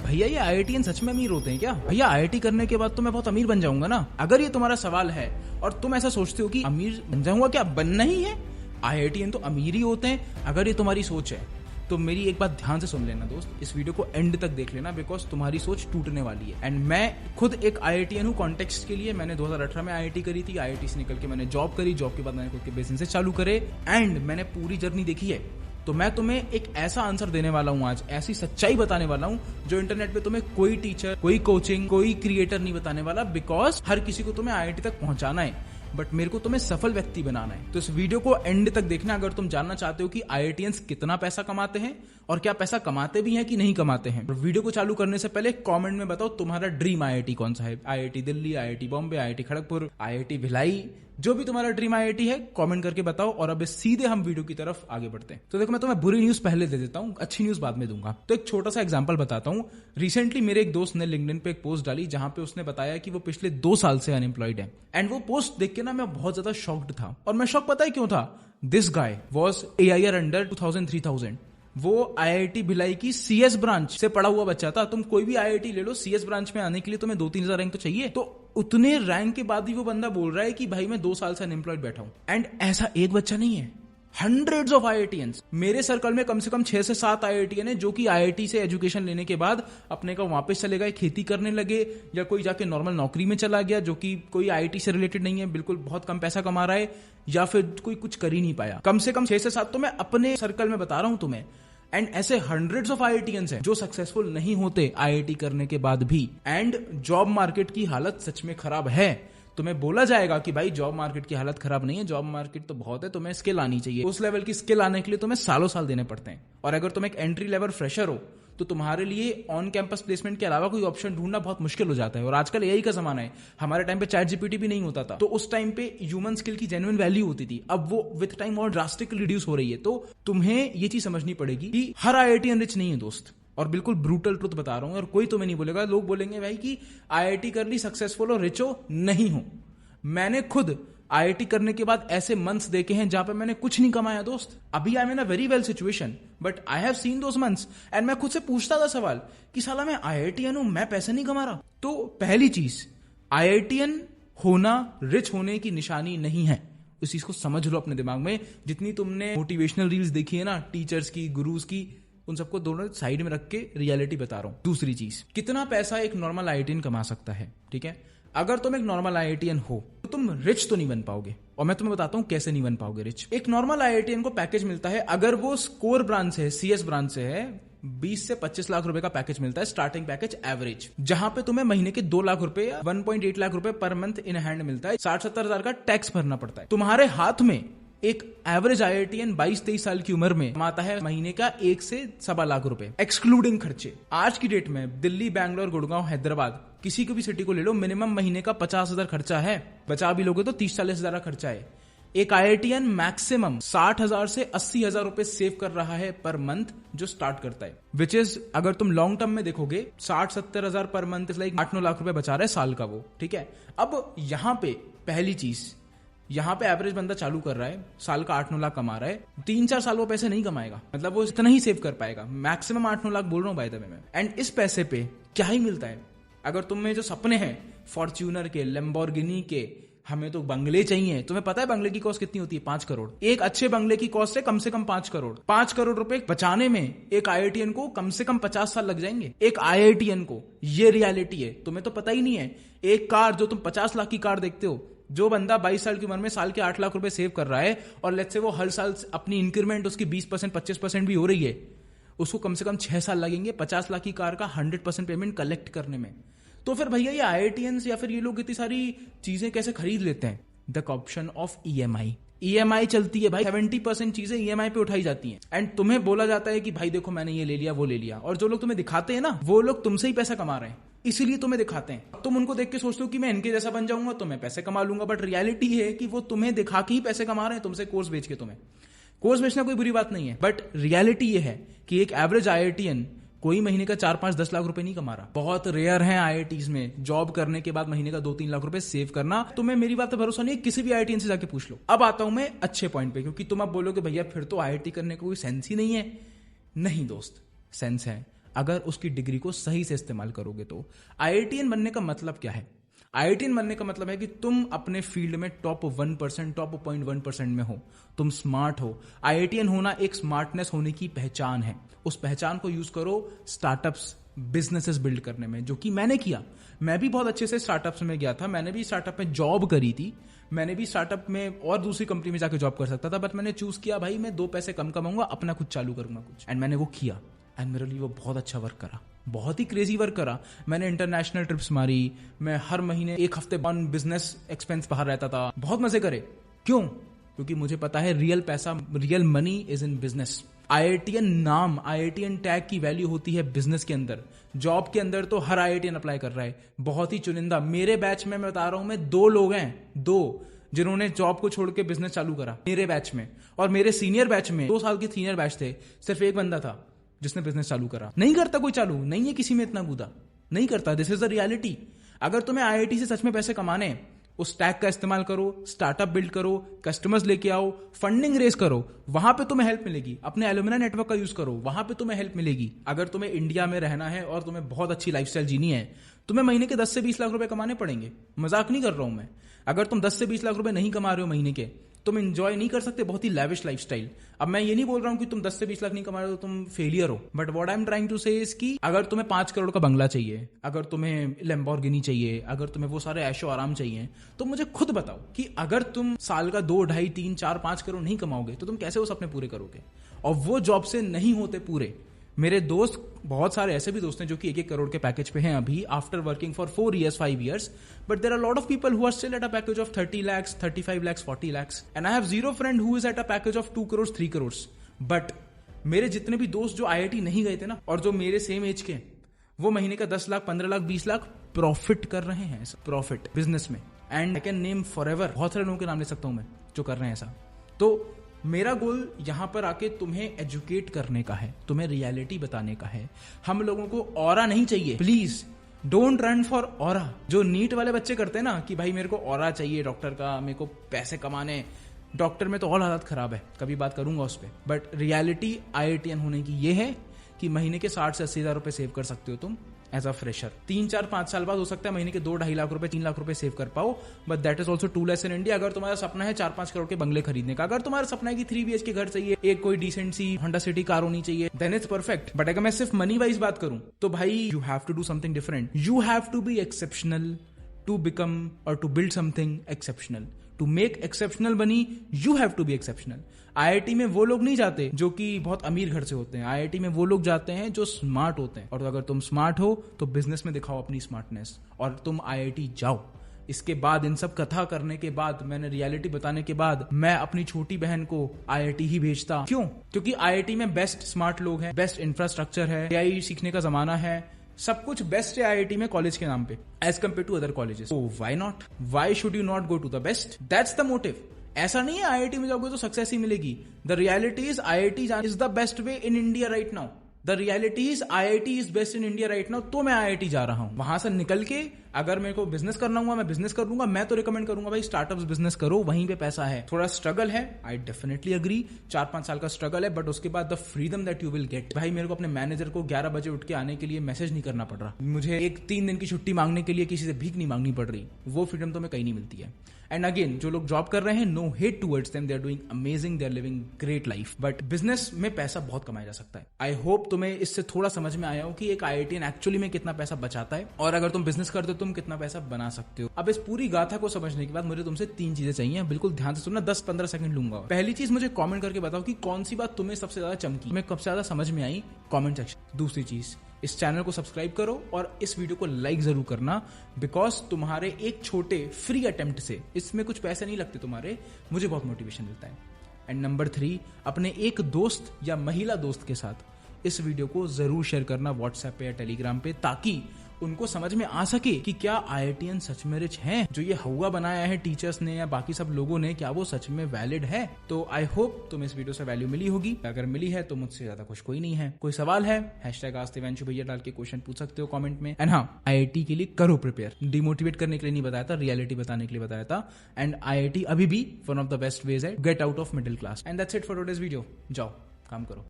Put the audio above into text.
भैया ये आईआईटीएन सच में अमीर होते हैं क्या? भैया आईआईटी करने के बाद तो मैं बहुत अमीर बन जाऊंगा ना? अगर ये तुम्हारा सवाल है और तुम ऐसा सोचते हो कि अमीर बन जाऊंगा, क्या बनना ही है? आईआईटीएन तो अमीर ही होते हैं। अगर ये तुम्हारी सोच है तो मेरी एक बात ध्यान से सुन लेना दोस्त, इस वीडियो को एंड तक देख लेना, बिकॉज तुम्हारी सोच टूटने वाली है। एंड मैं खुद एक आईआईटीएन हूँ कॉन्टेक्स्ट के लिए। मैंने 2018 में आईआईटी करी थी, आईआईटी से निकल के मैंने जॉब करी, जॉब के बाद मैंने खुद के बिजनेस चालू करे एंड मैंने पूरी जर्नी देखी है। तो मैं तुम्हें एक ऐसा आंसर देने वाला हूं आज, ऐसी सच्चाई बताने वाला हूं जो इंटरनेट पे तुम्हें कोई टीचर, कोई कोचिंग, कोई क्रिएटर नहीं बताने वाला, बिकॉज हर किसी को तुम्हें आईआईटी तक पहुंचाना है, बट मेरे को तुम्हें सफल व्यक्ति बनाना है। तो इस वीडियो को एंड तक देखना अगर तुम जानना चाहते हो कि आईआईटीएंस कितना पैसा कमाते हैं और क्या पैसा कमाते भी हैं कि नहीं कमाते हैं। वीडियो को चालू करने से पहले कमेंट में बताओ तुम्हारा ड्रीम आईआईटी कौन सा है। IIT Delhi, IIT Bombay, IIT Kharagpur, IIT Bhilai, जो भी तुम्हारा ड्रीम आईआईटी है कमेंट करके बताओ। और अब सीधे हम वीडियो की तरफ आगे बढ़ते हैं। तो देखो, मैं तुम्हें बुरी न्यूज पहले दे देता हूं, अच्छी न्यूज बाद में दूंगा। तो एक छोटा सा एग्जांपल बताता हूं। रिसेंटली मेरे एक दोस्त ने लिंक्डइन पे एक पोस्ट डाली जहां पे उसने बताया कि वो पिछले 2 साल से अनएम्प्लॉयड है। एंड वो पोस्ट देख के ना मैं बहुत ज्यादा शॉक्ड था। और मैं शॉक पता है क्यों था? This guy was AIR under 2000-3000। वो आईआईटी भिलाई की CS ब्रांच से पढ़ा हुआ बच्चा था। तुम कोई भी आईआईटी ले लो, CS ब्रांच में आने के लिए तुम्हें 2-3 हजार रैंक तो चाहिए। तो उतने रैंक के बाद भी वो बंदा बोल रहा है कि भाई मैं 2 साल से अनएम्प्लॉयड बैठा हूं। एंड ऐसा एक बच्चा नहीं है, हंड्रेड्स ऑफ आईआईटीएंस। मेरे सर्कल में कम से कम 6 से 7 आईआईटीएन है जो कि आईआईटी से एजुकेशन लेने के बाद अपने का वापस चले गए, खेती करने लगे, या कोई जाके नॉर्मल नौकरी में चला गया जो कि कोई आईआईटी से रिलेटेड नहीं है, बिल्कुल बहुत कम पैसा कमा रहा है, या फिर कोई कुछ कर ही नहीं पाया। कम से कम 6 से 7 तो मैं अपने सर्कल में बता रहा हूं तुम्हें। एंड ऐसे हंड्रेड्स ऑफ आईआईटीएंस हैं जो सक्सेसफुल नहीं होते आईआईटी करने के बाद भी। एंड जॉब मार्केट की हालत सच में खराब है। तुम्हें बोला जाएगा कि भाई जॉब मार्केट की हालत खराब नहीं है, जॉब मार्केट तो बहुत है, तुम्हें स्किल आनी चाहिए। उस लेवल की स्किल आने के लिए तुम्हें सालों साल देने पड़ते हैं। और अगर तुम एक एंट्री लेवल फ्रेशर हो तो तुम्हारे लिए ऑन कैंपस प्लेसमेंट के अलावा कोई ऑप्शन ढूंढना बहुत मुश्किल हो जाता है। और आजकल एआई का जमाना है। हमारे टाइम पे ChatGPT भी नहीं होता था, तो उस टाइम पे ह्यूमन स्किल की जेन्युइन वैल्यू होती थी। अब वो विद टाइम और ड्रास्टिकली रिड्यूस हो रही है। तो तुम्हें ये चीज समझनी पड़ेगी कि हर आईआईटीएन रिच नहीं है दोस्त। और बिल्कुल ब्रूटल ट्रुथ बता रहा हूं, और कोई तुम्हें नहीं बोलेगा। लोग बोलेंगे भाई कि आईआईटी कर ली, सक्सेसफुल और रिच हो। नहीं हो। मैंने खुद आईआईटी करने के बाद ऐसे मंथ्स देखे हैं जहां पे मैंने कुछ नहीं कमाया दोस्त। अभी I am in a very well situation, but I have seen those months. And मैं खुद से पूछता था सवाल कि साला मैं आईआईटीएन हूं, मैं पैसे नहीं कमा रहा। तो पहली चीज, आईआईटीएन होना रिच होने की निशानी नहीं है। उस चीज को समझ लो अपने दिमाग में। जितनी तुमने मोटिवेशनल रील्स देखी है ना, टीचर्स की, गुरुज की, उन सबको दोनों साइड में रख के रियलिटी बता रहा हूं। दूसरी चीज, कितना पैसा एक नॉर्मल आईआईटीएन कमा सकता है? ठीक है, अगर तुम एक नॉर्मल आईआईटीएन हो तो तुम रिच तो नहीं बन पाओगे। और मैं तुम्हें बताता हूं कैसे नहीं बन पाओगे रिच। एक नॉर्मल आईआईटीएन को पैकेज मिलता है, अगर वो स्कोर ब्रांच से है, CS ब्रांच से है, 20 से 25 लाख रुपए का पैकेज मिलता है, स्टार्टिंग पैकेज एवरेज, जहां पे तुम्हें महीने के 2 लाख रुपए या 1.8 लाख रुपए पर मंथ इन हैंड मिलता है। 60-70 हजार का टैक्स भरना पड़ता है। तुम्हारे हाथ में एक एवरेज आईआईटीएन 22-23 साल की उम्र में कमाता है महीने का 1 से 1.25 लाख रुपए, एक्सक्लूडिंग खर्चे। आज की डेट में दिल्ली, बैंगलोर, गुड़गांव, हैदराबाद, किसी को भी सिटी को ले लो, मिनिमम महीने का 50 हजार खर्चा है। बचा भी लोगे तो 30-40 हजार का खर्चा है। एक आईआईटीएन मैक्सिमम 60 हजार से 80 हजार रुपए सेव कर रहा है पर मंथ, जो स्टार्ट करता है। विच इज, अगर तुम लॉन्ग टर्म में देखोगे, 60-70 हजार per month is like 8-9 lakh रुपए बचा रहा है साल का वो। ठीक है, अब यहां पे पहली चीज, यहां पे एवरेज बंदा चालू कर रहा है, साल का 8-9 लाख कमा रहा है। 3-4 साल वो पैसे नहीं कमाएगा, मतलब वो इतना ही सेव कर पाएगा। मैक्सिमम 8-9 लाख बोल रहा हूं बाय द वे में। एंड इस पैसे पे क्या ही मिलता है? अगर तुम्हें जो सपने हैं फॉर्च्यूनर के, लैम्बोर्गिनी के, हमें तो बंगले चाहिए। तुम्हें पता है बंगले की कॉस्ट कितनी होती है? 5 करोड़। एक अच्छे बंगले की कॉस्ट है कम से कम 5 करोड़। 5 करोड़ रुपए बचाने में एक आईआईटीएन को कम से कम 50 साल लग जाएंगे। एक आईआईटीएन को, ये रियलिटी है। तुम्हें तो पता ही नहीं है। एक कार, जो तुम 50 लाख की कार देखते हो, जो बंदा 22 साल की उम्र में साल के 8 लाख रुपए सेव कर रहा है, और लेट्स से वो हर साल अपनी इंक्रीमेंट उसकी 20%, 25% भी हो रही है, उसको कम से कम 6 साल लगेंगे 50 लाख की कार का 100% पेमेंट कलेक्ट करने में। तो फिर भैया ये आईआईटीएंस या फिर ये लोग इतनी सारी चीजें कैसे खरीद लेते हैं? द ऑप्शन ऑफ ईएमआई चलती है भाई। 70% चीजें ईएमआई पे उठाई जाती हैं। एंड तुम्हें बोला जाता है कि भाई देखो मैंने ये ले लिया, वो ले लिया। और जो लोग तुम्हें दिखाते हैं ना, वो लोग तुमसे ही पैसा कमा रहे हैं, इसीलिए तुम्हें दिखाते हैं। तुम उनको देख के सोचते हो कि मैं इनके जैसा बन जाऊंगा तो मैं पैसे कमा लूंगा, बट रियलिटी है कि वो तुम्हें दिखा के ही पैसे कमा रहे हैं, तुमसे कोर्स बेच के। तुम्हें कोर्स बेचना कोई बुरी बात नहीं है, बट रियलिटी ये है कि एक एवरेज आईआईटीएन कोई महीने का 4-5-10 लाख रुपए नहीं कमा रहा। बहुत रेयर है आईआईटीज में जॉब करने के बाद महीने का 2-3 लाख रुपए सेव करना। तुम्हें मेरी बात पे भरोसा नहीं है, किसी भी आईआईटीएन से जाके पूछ लो। अब आता हूं मैं अच्छे पॉइंट पे, क्योंकि तुम अब बोलोगे भैया फिर तो आईआईटी करने का कोई सेंस ही नहीं है। नहीं दोस्त, सेंस है। अगर उसकी डिग्री को सही से इस्तेमाल करोगे तो। IITian बनने का मतलब क्या है? IITian बनने का मतलब है कि तुम अपने फील्ड में टॉप 1%, टॉप 0.1% में हो, तुम स्मार्ट हो। IITian होना एक स्मार्टनेस होने की पहचान है। उस पहचान को यूज करो स्टार्टअप्स, बिजनेसेस बिल्ड करने में, जो कि मैंने किया। मैं भी बहुत अच्छे से स्टार्टअप्स में गया था, मैंने भी स्टार्टअप में जॉब करी थी, मैंने भी स्टार्टअप में और दूसरी कंपनी में जाकर जॉब कर सकता था, बट मैंने चूज किया भाई मैं 2 पैसे कम कमाऊंगा, अपना कुछ चालू करूंगा कुछ, एंड मैंने वो किया, एंड मेरे लिए वो बहुत अच्छा वर्क करा, बहुत ही क्रेजी वर्क करा। मैंने इंटरनेशनल ट्रिप्स मारी, मैं हर महीने 1 हफ्ते बाद बिजनेस एक्सपेंस बाहर रहता था, बहुत मजे करे। क्यों? क्योंकि मुझे पता है रियल पैसा, real money is in business. IITian नाम, IITian टैग की वैल्यू होती है बिजनेस के अंदर। जॉब के अंदर तो हर IITian अप्लाई कर रहा है, बहुत ही चुनिंदा। मेरे बैच में मैं बता रहा हूं, मैं 2 लोग हैं, 2 जिन्होंने जॉब को छोड़ के बिजनेस चालू करा मेरे बैच में। और मेरे सीनियर बैच में 2 साल के सीनियर बैच थे, सिर्फ एक बंदा था जिसने बिजनेस चालू करा। नहीं करता कोई चालू, नहीं है किसी में इतना कूदा, नहीं करता। This is the reality. अगर तुम्हें IIT से सच में पैसे कमाने, उस टैग का इस्तेमाल करो, स्टार्टअप बिल्ड करो, कस्टमर्स लेके आओ, फंडिंग रेस करो, वहां पे तुम्हें हेल्प मिलेगी। अपने एलुमनाई नेटवर्क का यूज करो, वहां पे तुम्हें हेल्प मिलेगी। अगर तुम्हें इंडिया में रहना है और तुम्हें बहुत अच्छी लाइफस्टाइल जीनी है, तुम्हें महीने के 10 से 20 लाख रुपए कमाने पड़ेंगे। मजाक नहीं कर रहा हूं मैं। अगर तुम 10 से 20 लाख रुपए नहीं कमा रहे हो महीने के, तुम एंजॉय नहीं कर सकते बहुत ही लैविश लाइफस्टाइल। अब मैं ये नहीं बोल रहा हूं कि तुम 10 से 20 लाख नहीं कमा रहे हो तो तुम फेलियर हो, but what I am trying to say is कि अगर तुम्हें 5 करोड़ का बंगला चाहिए, अगर तुम्हें लैम्बोर्गिनी चाहिए, अगर तुम्हें वो सारे ऐशो आराम चाहिए, तो मुझे खुद बताओ कि अगर तुम साल का 2, 2.5, 3, 4, 5 करोड़ नहीं कमाओगे तो तुम कैसे वो सपने पूरे करोगे? और वो जॉब से नहीं होते पूरे। मेरे दोस्त, बहुत सारे ऐसे भी दोस्त हैं जो कि 1-1 करोड़ के पैकेज पे हैं अभी, after working for 4 years, 5 years, but there are lot of people who are still at a package of 30 lakhs, 35 lakhs, 40 lakhs, and I have zero friend who is at a package of 2 crores, 3 crores। But मेरे जितने भी दोस्त जो IIT नहीं गए थे ना, और जो मेरे सेम एज के, वो महीने का 10 लाख, 15 लाख, 20 लाख प्रॉफिट कर रहे हैं, प्रॉफिट बिजनेस में। And I can name forever, बहुत सारे लोगों के नाम ले सकता हूं मैं जो कर रहे हैं ऐसा। तो मेरा गोल यहां पर आके तुम्हें एजुकेट करने का है, तुम्हें रियलिटी बताने का है। हम लोगों को ऑरा नहीं चाहिए, please don't run for aura. जो नीट वाले बच्चे करते हैं ना कि भाई मेरे को ऑरा चाहिए डॉक्टर का, मेरे को पैसे कमाने, डॉक्टर में तो और हालत खराब है, कभी बात करूंगा उस पर। बट रियलिटी IITian होने की ये है कि महीने के 60 से 80 हजार रुपए सेव कर सकते हो तुम एज अ फ्रेशर। 3, 4, 5 साल बाद हो सकता है महीने के 2, 2.5 लाख रुपए, 3 लाख रुपए सेव कर पाओ, but that is also too less in India. अगर तुम्हारा सपना है 4-5 करोड़ के बंगले खरीदने का, अगर तुम्हारा सपना है कि 3 BHK घर चाहिए, एक कोई डिसेंट सी होंडा सिटी कार होनी चाहिए, देन इट्स परफेक्ट। बट अगर मैं सिर्फ मनी वाइज बात करूं तो भाई you have to do something different, you have to be exceptional to become और to build something exceptional. To make exceptional money you have to be exceptional. IIT में वो लोग नहीं जाते जो कि बहुत अमीर घर से होते हैं, IIT में वो लोग जाते हैं जो स्मार्ट होते हैं। और अगर तुम स्मार्ट हो तो बिजनेस में दिखाओ अपनी स्मार्टनेस और तुम IIT जाओ। इसके बाद, इन सब कथा करने के बाद, मैंने रियलिटी बताने के बाद, मैं अपनी छोटी बहन को IIT ही भेजता। क्यों? क्योंकि IIT में बेस्ट स्मार्ट लोग हैं, बेस्ट इंफ्रास्ट्रक्चर है, AI सीखने का जमाना है, सब कुछ बेस्ट है IIT में कॉलेज के नाम पे as compare to other colleges. तो why not, why should you not go to the best? That's the motive. ऐसा नहीं है IIT में जाओगे तो सक्सेस ही मिलेगी। The reality is IIT is the best way in India right now. The reality is IIT is best in India right now. तो मैं IIT जा रहा हूं। वहां से निकल के अगर मेरे को बिजनेस करना हुआ मैं बिजनेस कर लूंगा। मैं तो रिकमेंड करूंगा भाई स्टार्टअप्स बिजनेस करो, वहीं पे पैसा है। थोड़ा स्ट्रगल है, आई डेफिनेटली अग्री, 4-5 साल का स्ट्रगल है, बट उसके बाद the freedom that you will get. भाई मेरे को अपने मैनेजर को 11 बजे उठ के आने के लिए मैसेज नहीं करना पड़ रहा, मुझे 3 दिन की छुट्टी मांगने के लिए किसी से भीख नहीं मांगनी पड़ रही। वो फ्रीडम तो मैं कहीं नहीं मिलती है। एंड अगेन, जो लोग जॉब कर रहे हैं, no hate towards them, they are doing amazing, they are living great life. But business में पैसा बहुत कमाया जा सकता है। आई होप तुम्हें इससे थोड़ा समझ में आया हो कि एक IITian एक्चुअली में कितना पैसा बचाता है, और अगर तुम बिजनेस करते हो तुम कितना पैसा बना सकते हो। अब इस पूरी गाथा को समझने के बाद मुझे तुमसे 3 चीजें चाहिए, बिल्कुल ध्यान से सुनना, 10-15 सेकंड लूंगा। पहली चीज, मुझे कमेंट करके बताओ कि कौन सी बात तुम्हें सबसे ज्यादा चमकी, तुम्हें सबसे ज्यादा समझ में आई, कमेंट सेक्शन। दूसरी चीज, इस चैनल को सब्सक्राइब करो और इस वीडियो को लाइक जरूर करना, बिकॉज तुम्हारे एक छोटे फ्री अटेम्प्ट से, इसमें कुछ पैसे नहीं लगते तुम्हारे, मुझे बहुत मोटिवेशन मिलता है। एंड नंबर 3, अपने एक दोस्त या महिला दोस्त के साथ इस वीडियो को जरूर शेयर करना व्हाट्सएप पे या टेलीग्राम पे, ताकि उनको समझ में आ सके कि क्या IITian सच में रिच हैं, जो ये हवा बनाया है टीचर्स ने या बाकी सब लोगों ने, क्या वो सच में वैलिड है। तो आई होप तुम्हें इस वीडियो से वैल्यू मिली होगी। अगर मिली है तो मुझसे ज्यादा खुश कोई नहीं है। कोई सवाल है, #AskDevanshu भैया डाल के क्वेश्चन पूछ सकते हो कमेंट में। एंड हाँ, IIT के लिए करो प्रिपेयर, डिमोटिवेट करने के लिए नहीं बताया था, रियलिटी बताने के लिए बताया था। एंड IIT अभी भी one of the best ways है get out of middle class. And that's it for today's video. जाओ काम करो।